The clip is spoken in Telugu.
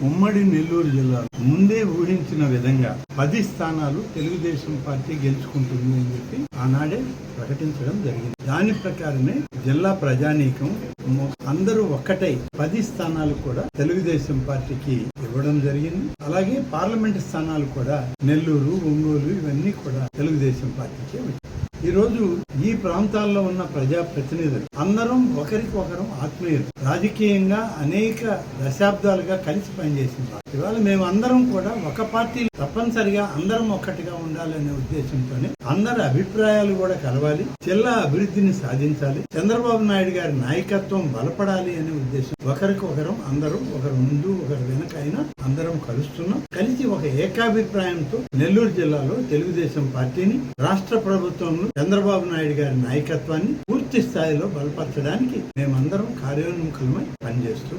ఉమ్మడి నెల్లూరు జిల్లాలో ముందే ఊహించిన విధంగా 10 స్థానాలు తెలుగుదేశం పార్టీ గెలుచుకుంటుంది అని చెప్పి ఆనాడే ప్రకటించడం జరిగింది. దాని ప్రకారమే జిల్లా ప్రజానీకం అందరూ ఒక్కటై 10 స్థానాలు కూడా తెలుగుదేశం పార్టీకి ఇవ్వడం జరిగింది. అలాగే పార్లమెంట్ స్థానాలు కూడా నెల్లూరు, ఒంగోలు ఇవన్నీ కూడా తెలుగుదేశం పార్టీకే వచ్చాయి. ఈ రోజు ఈ ప్రాంతాల్లో ఉన్న ప్రజా ప్రతినిధులు అందరం ఒకరికొకరం ఆత్మీయులు, రాజకీయంగా అనేక దశాబ్దాలుగా కలిసి పనిచేసింది. ఇవాళ మేము అందరం కూడా ఒక పార్టీ తప్పనిసరిగా అందరం ఒక్కటిగా ఉండాలనే ఉద్దేశంతోనే అందరి అభిప్రాయాలు కూడా కలవాలి, జిల్లా అభివృద్ధిని సాధించాలి, చంద్రబాబు నాయుడు గారి నాయకత్వం బలపడాలి అనే ఉద్దేశం. ఒకరికొకరం అందరం ఒకరు ముందు ఒకరు వెనక అయినా అందరం కలుస్తున్నాం. కలిసి ఒక ఏకాభిప్రాయంతో నెల్లూరు జిల్లాలో తెలుగుదేశం పార్టీని, రాష్ట్ర ప్రభుత్వంలో చంద్రబాబు నాయుడు గారి నాయకత్వాన్ని పూర్తి స్థాయిలో బలపరచడానికి మేమందరం కార్యోన్ముఖులమై పనిచేస్తూ